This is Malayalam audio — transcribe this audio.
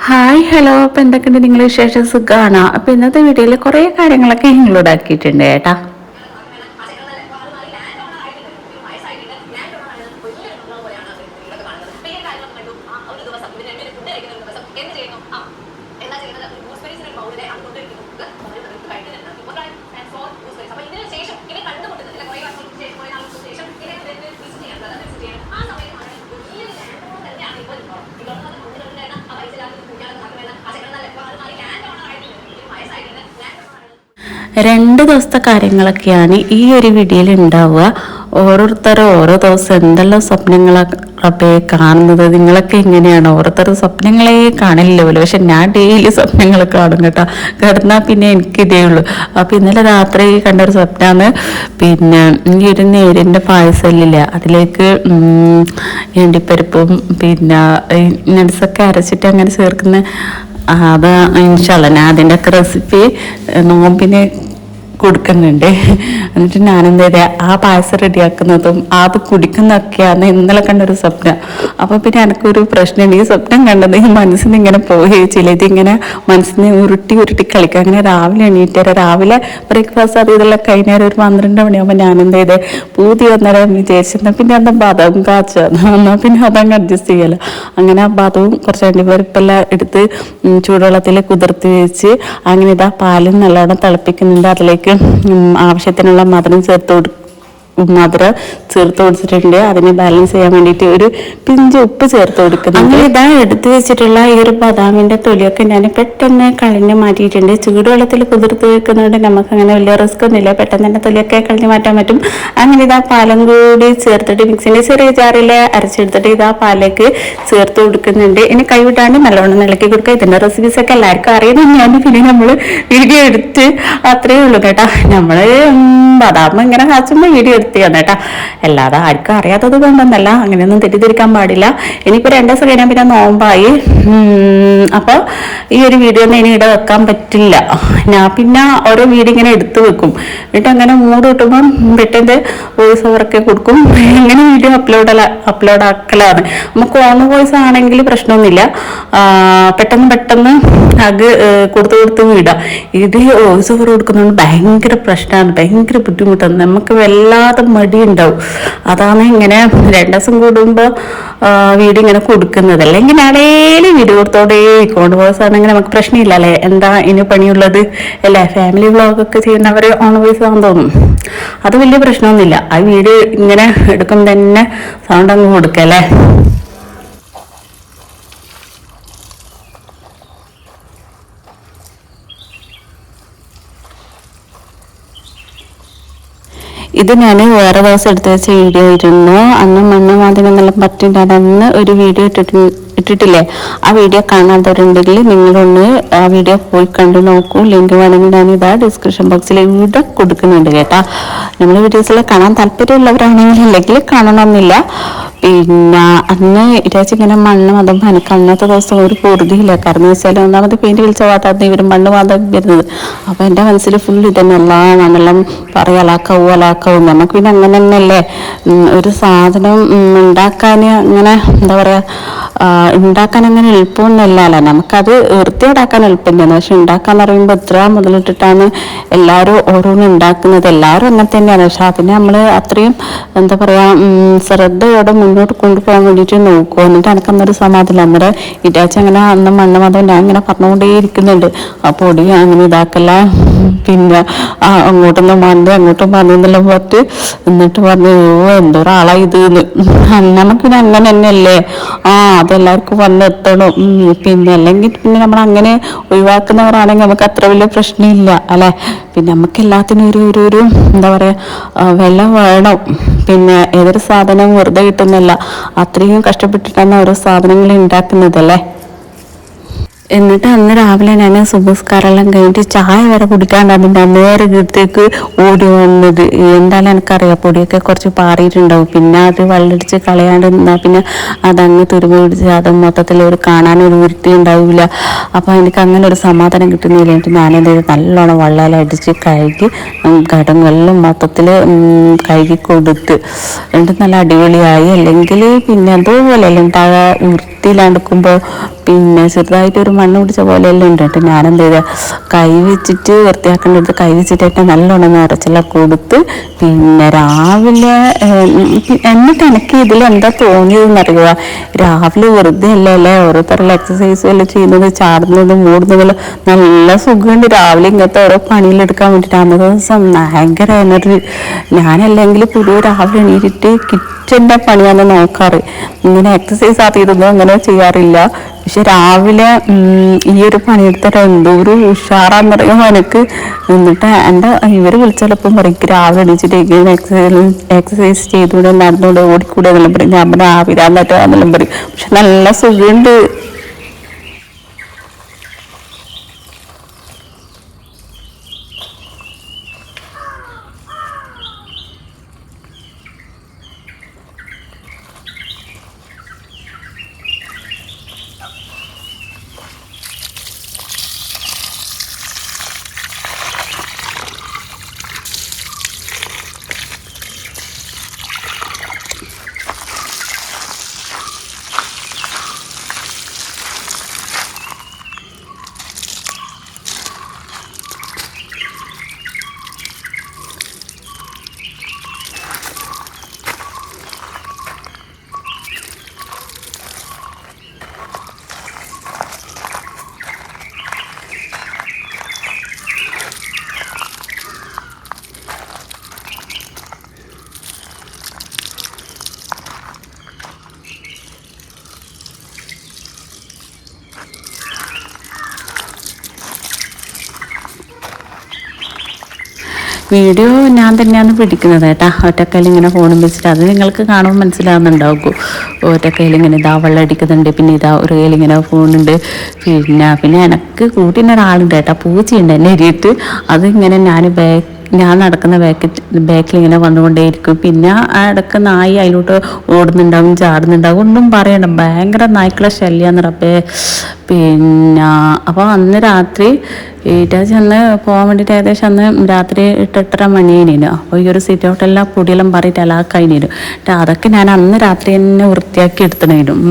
ഹായ് ഹലോ, അപ്പോൾ എന്തൊക്കെയുണ്ട് നിങ്ങൾ വിശേഷം? സുഖമാണോ? അപ്പോൾ ഇന്നത്തെ വീഡിയോയിൽ കുറേ കാര്യങ്ങളൊക്കെ ഇൻക്ലൂഡ് ആക്കിയിട്ടുണ്ട് കേട്ടോ. രണ്ട് ദിവസത്തെ കാര്യങ്ങളൊക്കെയാണ് ഈ ഒരു വീഡിയോയിൽ ഉണ്ടാവുക. ഓരോരുത്തരും ഓരോ ദിവസം എന്തെല്ലാം സ്വപ്നങ്ങളൊക്കെ കാണുന്നത്. നിങ്ങളൊക്കെ എങ്ങനെയാണ്? ഓരോരുത്തരും സ്വപ്നങ്ങളെ കാണില്ല പോലും, പക്ഷെ ഞാൻ ഡെയിലി സ്വപ്നങ്ങൾ കാണും കേട്ടോ. കിടന്നാൽ പിന്നെ എനിക്ക് ഇതേ ഉള്ളൂ. അപ്പം ഇന്നലെ രാത്രി കണ്ടൊരു സ്വപ്നമാണ്, പിന്നെ ഈ ഒരു നേരിൻ്റെ പായസമില്ല, അതിലേക്ക് ഇണ്ടിപ്പരിപ്പും പിന്നെ നട്സൊക്കെ അരച്ചിട്ട് അങ്ങനെ ചേർക്കുന്ന അത് ഇൻഷാല്ല ഞാൻ അതിൻ്റെയൊക്കെ റെസിപ്പി നോമ്പിന് കൊടുക്കുന്നുണ്ട്. എന്നിട്ട് ഞാനെന്താ ചെയ്യുക, ആ പായസം റെഡിയാക്കുന്നതും അത് കുടിക്കുന്നതൊക്കെയാണ് ഇന്നലെ കണ്ടൊരു സ്വപ്നം. അപ്പോൾ പിന്നെ എനിക്കൊരു പ്രശ്നമുണ്ട്, ഈ സ്വപ്നം കണ്ടത് ഈ മനസ്സിന് ഇങ്ങനെ പോവുകയില്ല, ഇതിങ്ങനെ മനസ്സിനെ ഉരുട്ടി കളിക്കുക. അങ്ങനെ രാവിലെ എണീറ്റേരാ, രാവിലെ ബ്രേക്ക്ഫാസ്റ്റ് അത് ഇതെല്ലാം കഴിഞ്ഞാൽ ഒരു 12 മണിയാകുമ്പോൾ ഞാനെന്താ ചെയ്തേ, പൂതി വന്നേരം വിചാരിച്ചിരുന്നു പിന്നെ എന്താ ബദം എന്നാൽ പിന്നെ അതങ്ങ് അഡ്ജസ്റ്റ് ചെയ്യല്ലോ. അങ്ങനെ ആ ബദവും കുറച്ച് അണ്ടിപ്പരിപ്പെല്ലാം എടുത്ത് ചൂടുവെള്ളത്തിൽ കുതിർത്തി വെച്ച് അങ്ങനെ ഇതാ പാലും നല്ലോണം തിളപ്പിക്കുന്നുണ്ട്. അതിലേക്ക് ആവശ്യത്തിനുള്ള മധുരം ചേർത്ത് കൊടുത്തിട്ടുണ്ട്. അതിനെ ബാലൻസ് ചെയ്യാൻ വേണ്ടിയിട്ട് ഒരു പിഞ്ച് ഉപ്പ് ചേർത്ത് കൊടുക്കുന്നു. അങ്ങനെ ഇതാ എടുത്തു വെച്ചിട്ടുള്ള ഈ ഒരു ബദാമിന്റെ തൊലിയൊക്കെ ഞാൻ പെട്ടെന്ന് കളഞ്ഞ് മാറ്റിയിട്ടുണ്ട്. ചൂടുവെള്ളത്തിൽ കുതിർത്ത് വെക്കുന്നതുകൊണ്ട് നമുക്ക് അങ്ങനെ വലിയ റിസ്ക് ഒന്നുമില്ല, പെട്ടെന്ന് തന്നെ തൊലിയൊക്കെ കളഞ്ഞ് മാറ്റാൻ പറ്റും. അങ്ങനെ ഇതാ പാലും കൂടി ചേർത്തിട്ട് മിക്സിന്റെ ചെറിയ ജാറിൽ അരച്ചെടുത്തിട്ട് ഇതാ പാലേക്ക് ചേർത്ത് കൊടുക്കുന്നുണ്ട്. ഇനി കൈവിട്ടാണ്ട് നല്ലോണം ഇളക്കി കൊടുക്കുക. ഇതിന്റെ റെസിപ്പീസ് ഒക്കെ എല്ലാവർക്കും അറിയാൻ തന്നെയാണ്, പിന്നെ നമ്മൾ വീഡിയോ എടുത്ത് അത്രയേ ഉള്ളൂ കേട്ടോ. നമ്മൾ ബദാം ഇങ്ങനെ കാച്ചുമ്പോൾ വീഡിയോ എടുത്തിയാണ് കേട്ടോ, അല്ലാതെ ആർക്കും അറിയാത്തത് കൊണ്ടൊന്നല്ല, അങ്ങനെയൊന്നും തെറ്റിദ്ധരിക്കാൻ പാടില്ല. ഇനിയിപ്പോൾ 2 ദിവസം കഴിഞ്ഞാൽ പിന്നെ നോമ്പായി. അപ്പോൾ ഈ ഒരു വീഡിയോ ഒന്നും ഇനി ഇവിടെ വെക്കാൻ പറ്റില്ല. ഞാൻ പിന്നെ ഓരോ വീഡിയോ ഇങ്ങനെ എടുത്തു വെക്കും, എന്നിട്ട് അങ്ങനെ മൂഡ് കിട്ടുമ്പം പെട്ടെന്ന് വോയിസ് ഓവറൊക്കെ കൊടുക്കും. ഇങ്ങനെ വീഡിയോ അപ്ലോഡ് ആക്കലാണ്. നമുക്ക് ഓൺ വോയിസ് ആണെങ്കിൽ പ്രശ്നമൊന്നുമില്ല, പെട്ടെന്ന് അത് കൊടുത്ത് വിടാം. ഇത് വോയിസ് ഓവർ കൊടുക്കുന്നതുകൊണ്ട് ഭയങ്കര പ്രശ്നമാണ്, ഭയങ്കര ബുദ്ധിമുട്ടാണ്, നമുക്ക് വല്ലാതെ മടിയുണ്ടാവും. അതാണ് ഇങ്ങനെ 2 ദിവസം കൂടുമ്പോൾ വീഡിയോ ഇങ്ങനെ കൊടുക്കുന്നത്. അല്ലെങ്കിൽ ഞാനേലും വീഡിയോ കൊടുത്തോടെ കോണ്ട് വോയിസ് ആണെങ്കിൽ നമുക്ക് പ്രശ്നമില്ല അല്ലേ, എന്താ ഇനി പണിയുള്ളത് അല്ലേ. ഫാമിലി വ്ളോഗൊക്കെ ചെയ്യുന്നവർ ഓൺ വോയിസ് ആണെന്ന് തോന്നും, അത് വലിയ പ്രശ്നമൊന്നുമില്ല. ആ വീഡിയോ ഇങ്ങനെ എടുക്കുമ്പോൾ തന്നെ സൗണ്ട് അങ്ങ് കൊടുക്കല്ലേ. ഇത് ഞാൻ വേറെ ദിവസം എടുത്ത് വെച്ച വീഡിയോ ഇരുന്നു. അന്ന് മണ്ണുമാതിനെന്നെല്ലാം പറ്റിണ്ടാകുന്ന ഒരു വീഡിയോ ഇട്ടിട്ടില്ലേ, ആ വീഡിയോ കാണാത്തവരുണ്ടെങ്കിൽ നിങ്ങളൊന്ന് ആ വീഡിയോ പോയി കണ്ടു നോക്കൂ. ലിങ്ക് വേണമെങ്കിൽ ഞാനിതാ ഡിസ്ക്രിപ്ഷൻ ബോക്സിൽ ഇവിടെ കൊടുക്കുന്നുണ്ട് കേട്ടോ. നമ്മൾ വീഡിയോസിൽ കാണാൻ താല്പര്യമുള്ളവരാണെങ്കിൽ അല്ലെങ്കിൽ കാണണമെന്നില്ല. പിന്നെ അന്ന് ഇരാച്ച് ഇങ്ങനെ മണ്ണ് മതം എനിക്ക് അന്നത്തെ ദിവസം ഒരു പൊറുതിയില്ല. കാരണം വെച്ചാൽ ഒന്നാമത് പെയിന്റ് വിളിച്ച പാട്ടാണ് ഇവർ മണ്ണ് മതം വരുന്നത്. അപ്പം എൻ്റെ മനസ്സിൽ ഫുൾ ഇതന്നെ, എല്ലാ മണ്ണെല്ലാം അലാക്കാവും. നമുക്ക് പിന്നെ അങ്ങനെ തന്നെയല്ലേ ഒരു സാധനം ഉണ്ടാക്കാൻ, അങ്ങനെ എന്താ പറയുക, ഉണ്ടാക്കാൻ അങ്ങനെ എളുപ്പമൊന്നുമല്ലല്ലോ. നമുക്കത് വൃത്തിയോടാക്കാൻ എളുപ്പമില്ലെന്ന്, പക്ഷെ ഉണ്ടാക്കാന്ന് പറയുമ്പോൾ എത്ര മുതലിട്ടിട്ടാണ് എല്ലാവരും ഓരോന്നും ഉണ്ടാക്കുന്നത്. എല്ലാവരും അങ്ങനെ തന്നെയാണ്, പക്ഷെ അതിനെ നമ്മൾ അത്രയും എന്താ പറയുക ശ്രദ്ധയോടെ മുന്നോട്ട് കൊണ്ടുപോകാൻ വേണ്ടിയിട്ട് നോക്കും. എന്നിട്ട് എനിക്കന്നൊരു സമാധാനം. അന്നേരം ഇറ്റാച്ച് അങ്ങനെ അന്ന് മണ്ണ് മതം ഞാൻ ഇങ്ങനെ പറഞ്ഞുകൊണ്ടേ ഇരിക്കുന്നുണ്ട്, ആ പൊടി അങ്ങനെ ഇതാക്കല്ല, പിന്നെ അങ്ങോട്ടൊന്നും അങ്ങോട്ടും പറഞ്ഞെന്നെല്ലാം പറ്റ്. എന്നിട്ട് പറഞ്ഞു എന്തോരാളാ ഇത് നമുക്കിനി അങ്ങനെ തന്നെയല്ലേ, അതെല്ലാവർക്കും വന്നെത്തണം. പിന്നെ അല്ലെങ്കിൽ പിന്നെ നമ്മൾ അങ്ങനെ ഒഴിവാക്കുന്നവരാണെങ്കിൽ നമുക്ക് അത്ര വലിയ പ്രശ്നമില്ല അല്ലെ. പിന്നെ നമുക്ക് എല്ലാത്തിനും ഒരു എന്താ പറയുക വില വേണം. പിന്നെ ഏതൊരു സാധനം വെറുതെ കിട്ടുന്നില്ല, അത്രയും കഷ്ടപ്പെട്ടിട്ടാണ് ഓരോ സാധനങ്ങൾ ഉണ്ടാക്കുന്നതല്ലേ. എന്നിട്ട് അന്ന് രാവിലെ ഞാൻ സുബസ്കാരെല്ലാം കഴിഞ്ഞിട്ട് ചായ വരെ കുടിക്കാണ്ട് അതിൻ്റെ നേരെ അടുത്തേക്ക് ഓടി വന്നത്. എന്തായാലും എനിക്കറിയാം പൊടിയൊക്കെ കുറച്ച് പാറിയിട്ടുണ്ടാവും, പിന്നെ അത് വെള്ളടിച്ച് കളയാണ്ട് നിന്നാൽ പിന്നെ അതങ്ങ് തുരുമ്പ് പിടിച്ച് അത് മൊത്തത്തിൽ ഒരു കാണാനൊരു വൃത്തി ഉണ്ടാവില്ല. അപ്പോൾ എനിക്ക് അങ്ങനെ ഒരു സമാധാനം കിട്ടുന്നില്ല. എന്നിട്ട് ഞാനെന്ത് ചെയ്ത് നല്ലോണം വെള്ളം അടിച്ച് കഴുകി കടങ്ങളെല്ലാം മൊത്തത്തിൽ കഴുകി കൊടുത്ത് എന്നിട്ട് നല്ല അടിപൊളിയായി. അല്ലെങ്കിൽ പിന്നെ അതുപോലെ ഉണ്ടാകുക വൃത്തിയിലാണ്ടിക്കുമ്പോൾ പിന്നെ ചെറുതായിട്ടൊരു മണ്ണ് പിടിച്ച പോലെയെല്ലാം ഉണ്ട് കേട്ടോ. ഞാനെന്ത് ചെയ്ത കൈ വെച്ചിട്ട് വൃത്തിയാക്കേണ്ടത് കൈ വെച്ചിട്ട് നല്ലോണം നിറച്ചെല്ലാം കൊടുത്ത് പിന്നെ രാവിലെ എന്നിട്ട് എനിക്ക് ഇതിലെന്താ തോന്നിയതെന്നറിയുക, രാവിലെ വെറുതെ അല്ലേ ഓരോരുത്തരുള്ള എക്സസൈസും എല്ലാം ചെയ്യുന്നത്, ചാടുന്നതും ഓടുന്നതെല്ലാം നല്ല സുഖമുണ്ട്. രാവിലെ ഇങ്ങനത്തെ ഓരോ പണിയിലെടുക്കാൻ വേണ്ടിയിട്ട് അന്നത്തെ ദിവസം ഭയങ്കര എനർജി. ഞാനല്ലെങ്കിൽ പുതിയ രാവിലെ എണീറ്റിട്ട് കിച്ചൻ്റെ പണിയാണ് നോക്കാറ്. ഇങ്ങനെ എക്സസൈസ് ആദ്യമൊന്നും അങ്ങനെ ചെയ്യാറില്ല. പക്ഷെ രാവിലെ ഈ ഒരു പണിയെടുത്തിട്ട് എന്തോ ഒരു ഉഷാറാന്ന് പറയുമ്പോൾ എനിക്ക്. എന്നിട്ട് എൻ്റെ ഇവർ വിളിച്ചാലപ്പം പറയും രാവിലെ എണീച്ചിട്ട് ഇങ്ങനെ എക്സസൈസ് ചെയ്തുകൂടെ, നടന്നുകൂടെ, ഓടിക്കൂടെ എന്നെല്ലാം പറയും. ഞാൻ പറഞ്ഞ ആവിരാന്നിട്ടോ എന്നെല്ലാം പറയും. പക്ഷെ നല്ല സുഖമുണ്ട്. വീഡിയോ ഞാൻ തന്നെയാണ് പിടിക്കുന്നത് കേട്ടോ. ഒറ്റക്കൈയിൽ ഇങ്ങനെ ഫോണും വെച്ചിട്ട് അത് നിങ്ങൾക്ക് കാണുമ്പോൾ മനസ്സിലാവുന്നുണ്ടാവും. ഒറ്റക്കൈയിൽ ഇങ്ങനെ ഇതാ വെള്ളം അടിക്കുന്നുണ്ട്, പിന്നെ ഇതാ ഒരു കയ്യിൽ ഇങ്ങനെ ഫോണുണ്ട്. പിന്നെ എനിക്ക് കൂട്ടിന് ഒരാളുണ്ട് കേട്ടോ, പൂച്ചയുണ്ട് എന്നെ എരിയിട്ട്. അതിങ്ങനെ ഞാൻ നടക്കുന്ന ബാക്കിൽ ഇങ്ങനെ വന്നുകൊണ്ടേയിരിക്കും. പിന്നെ ആ ഇടയ്ക്ക് നായി അതിലോട്ട് ഓടുന്നുണ്ടാവും, ചാടുന്നുണ്ടാവും. ഒന്നും പറയണ്ട, ഭയങ്കര നായ്ക്കളെ ശല്യാന്ന് റബ്ബേ. പിന്നെ അപ്പോൾ അന്ന് രാത്രി ചെന്ന് പോകാൻ വേണ്ടിയിട്ട് ഏകദേശം അന്ന് രാത്രി 8-8:30 മണിയേനു. അപ്പോൾ ഈ ഒരു സീറ്റ് ഔട്ടെല്ലാം പൊടിയെല്ലാം പറയിട്ട് അലാക്കായിനു. അതൊക്കെ ഞാൻ അന്ന് രാത്രി തന്നെ വൃത്തിയാക്കി എടുത്തണേനും.